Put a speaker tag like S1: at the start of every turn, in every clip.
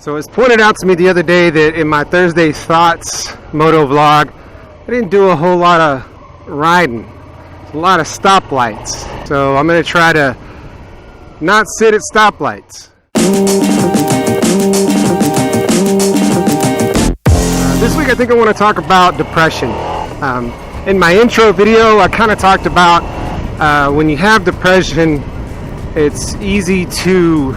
S1: So it was pointed out to me the other day that in my Thursday Thoughts moto vlog, I didn't do a whole lot of riding, a lot of stoplights. So I'm going to try to not sit at stoplights. This week I think I want to talk about depression. In my intro video I kind of talked about when you have depression, it's easy to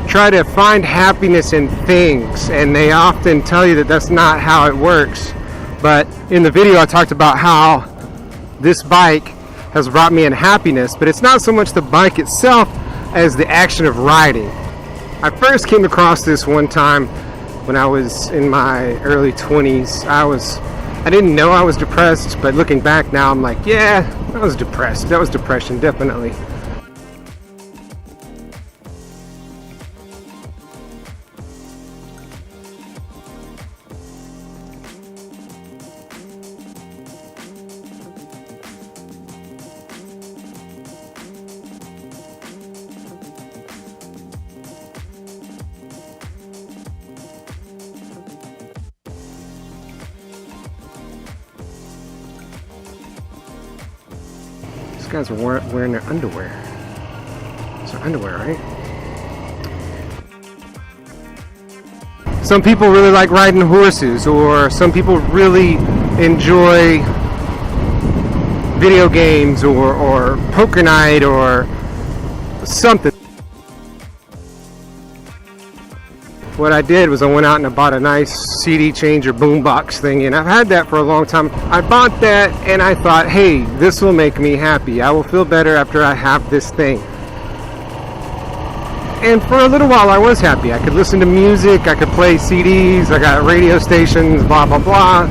S1: try to find happiness in things, and they often tell you that that's not how it works. But in the video I talked about how this bike has brought me in happiness, but it's not so much the bike itself as the action of riding. I first came across this one time when I was in my early 20s. I didn't know I was depressed, but looking back now I'm like, yeah, I was depressed. That was depression, definitely. These guys are wearing their underwear. It's their underwear, right? Some people really like riding horses, or some people really enjoy video games or poker night or something. What I did was I went out and I bought a nice CD changer boombox thing, and I've had that for a long time. I bought that and I thought, hey, this will make me happy. I will feel better after I have this thing. And for a little while I was happy. I could listen to music, I could play CDs, I got radio stations, blah blah blah.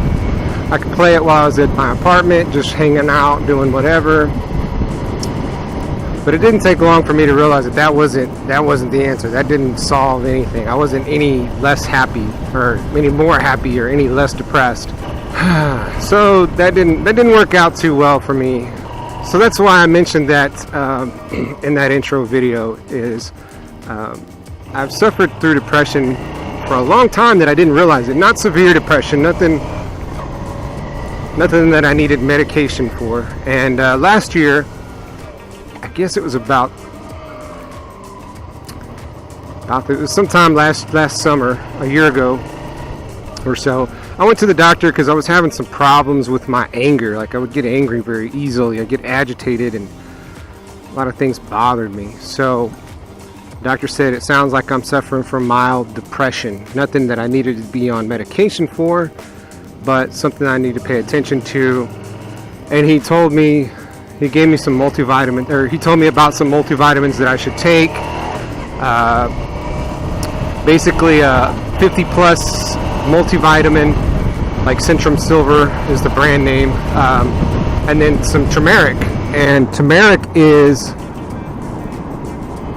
S1: I could play it while I was at my apartment, just hanging out, doing whatever. But it didn't take long for me to realize that wasn't the answer. That didn't solve anything. I wasn't any less happy, or any more happy, or any less depressed. So that didn't work out too well for me. So that's why I mentioned that in that intro video. Is I've suffered through depression for a long time that I didn't realize it. Not severe depression, nothing that I needed medication for. And last year, I guess it was about it was sometime last summer, a year ago or so. I went to the doctor because I was having some problems with my anger. Like, I would get angry very easily. I'd get agitated, and a lot of things bothered me. So the doctor said it sounds like I'm suffering from mild depression. Nothing that I needed to be on medication for, but something I need to pay attention to. And he gave me some multivitamin, or he told me about some multivitamins that I should take. Basically a 50 plus multivitamin, like Centrum Silver is the brand name, and then some turmeric. And turmeric is,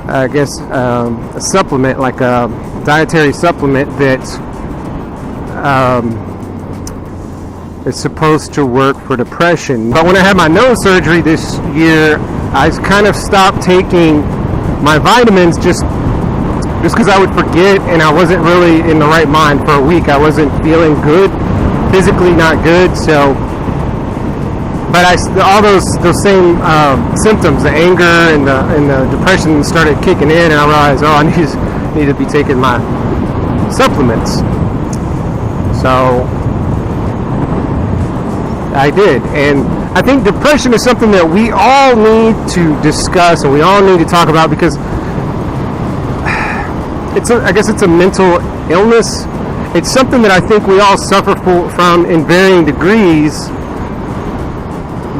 S1: I guess, a supplement, like a dietary supplement that is supposed to work for depression. But when I had my nose surgery this year, I kind of stopped taking my vitamins just because I would forget, and I wasn't really in the right mind for a week. I wasn't feeling good, physically not good. So, but all those same symptoms, the anger and the depression, started kicking in, and I realized, I need to be taking my supplements. So I did. And I think depression is something that we all need to discuss, and we all need to talk about, because I guess it's a mental illness. It's something that I think we all suffer from in varying degrees,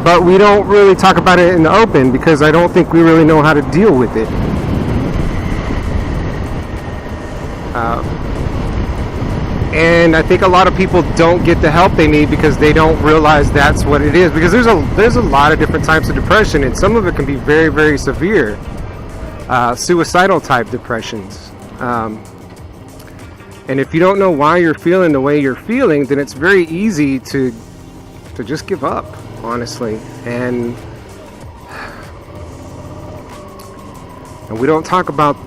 S1: but we don't really talk about it in the open because I don't think we really know how to deal with it. And I think a lot of people don't get the help they need because they don't realize that's what it is. Because there's a lot of different types of depression, and some of it can be very, very severe, suicidal type depressions. And if you don't know why you're feeling the way you're feeling, then it's very easy to just give up, honestly. And we don't talk about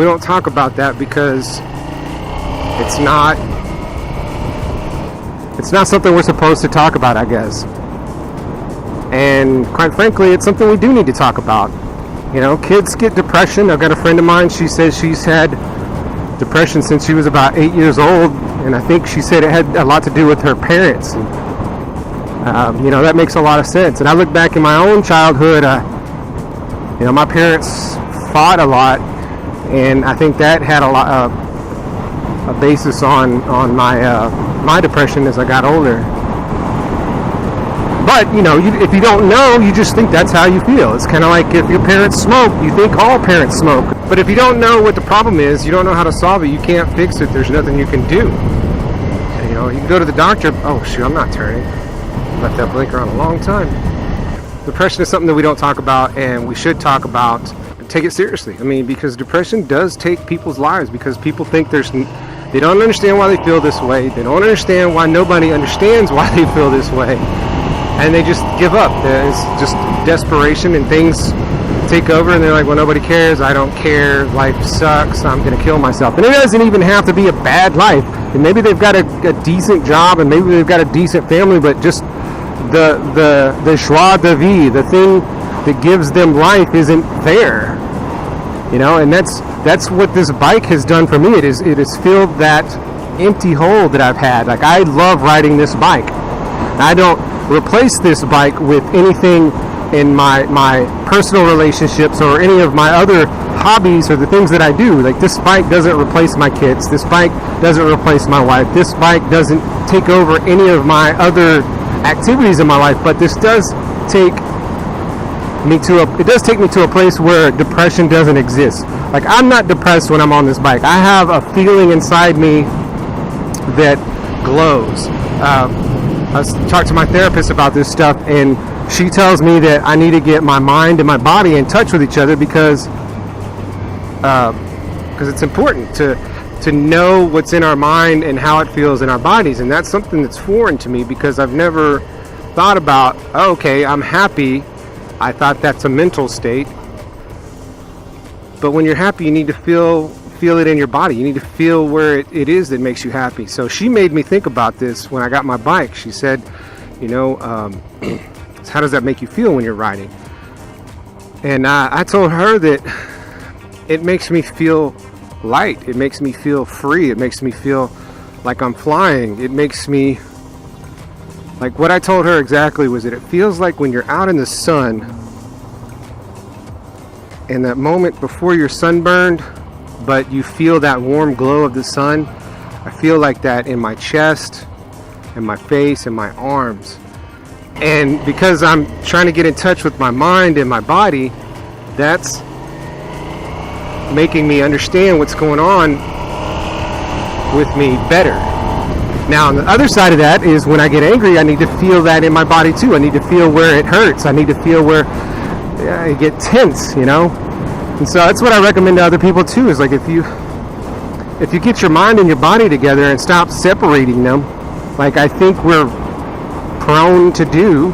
S1: We don't talk about that because it's not something we're supposed to talk about, I guess. And quite frankly, it's something we do need to talk about. You know, kids get depression. I've got a friend of mine, she says she's had depression since she was about 8 years old, and I think she said it had a lot to do with her parents. And, you know, that makes a lot of sense. And I look back in my own childhood, you know, my parents fought a lot, and I think that had a basis on my depression as I got older. But, you know, if you don't know, you just think that's how you feel. It's kind of like if your parents smoke, you think all parents smoke. But if you don't know what the problem is, you don't know how to solve it, you can't fix it, there's nothing you can do. You know, you can go to the doctor. Oh, shoot, I'm not turning. Left that blinker on a long time. Depression is something that we don't talk about, and we should talk about and take it seriously. I mean, because depression does take people's lives, because people think they don't understand why they feel this way. They don't understand why nobody understands why they feel this way. And they just give up. It's just desperation, and things take over, and they're like, well, nobody cares. I don't care. Life sucks. I'm going to kill myself. And it doesn't even have to be a bad life. And maybe they've got a decent job, and maybe they've got a decent family, but just the joie de vivre, the thing that gives them life, isn't there. You know, and that's what this bike has done for me. It has filled that empty hole that I've had. Like, I love riding this bike. I don't replace this bike with anything in my personal relationships or any of my other hobbies or the things that I do. Like, this bike doesn't replace my kids. This bike doesn't replace my wife. This bike doesn't take over any of my other activities in my life. But this does take me to a place where depression doesn't exist. Like, I'm not depressed when I'm on this bike. I have a feeling inside me that glows. I talked to my therapist about this stuff, and she tells me that I need to get my mind and my body in touch with each other because it's important to know what's in our mind and how it feels in our bodies. And that's something that's foreign to me, because I've never thought about, oh, okay, I'm happy. I thought that's a mental state. But when you're happy, you need to feel it in your body. You need to feel where it is that makes you happy. So she made me think about this when I got my bike. She said, you know, how does that make you feel when you're riding? And I told her that it makes me feel light. It makes me feel free. It makes me feel like I'm flying. It makes me, like, what I told her exactly was that it feels like when you're out in the sun, and that moment before you're sunburned, but you feel that warm glow of the sun. I feel like that in my chest, and my face, and my arms. And because I'm trying to get in touch with my mind and my body, that's making me understand what's going on with me better. Now, on the other side of that is when I get angry, I need to feel that in my body too. I need to feel where it hurts. I need to feel where I get tense, you know? And so that's what I recommend to other people too, is like if you get your mind and your body together and stop separating them, like I think we're prone to do,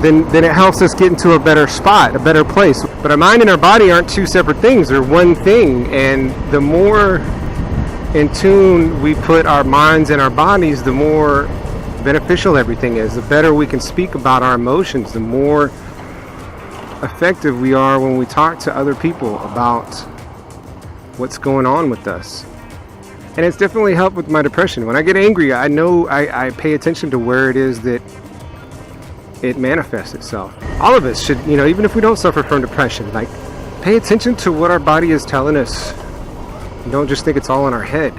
S1: then it helps us get into a better spot, a better place. But our mind and our body aren't two separate things, they're one thing. And the more in tune we put our minds and our bodies, the more beneficial everything is. The better we can speak about our emotions, the more effective we are when we talk to other people about what's going on with us. And it's definitely helped with my depression. When I get angry, I know I pay attention to where it is that it manifests itself. All of us should, you know, even if we don't suffer from depression, like, pay attention to what our body is telling us. Don't just think it's all in our head.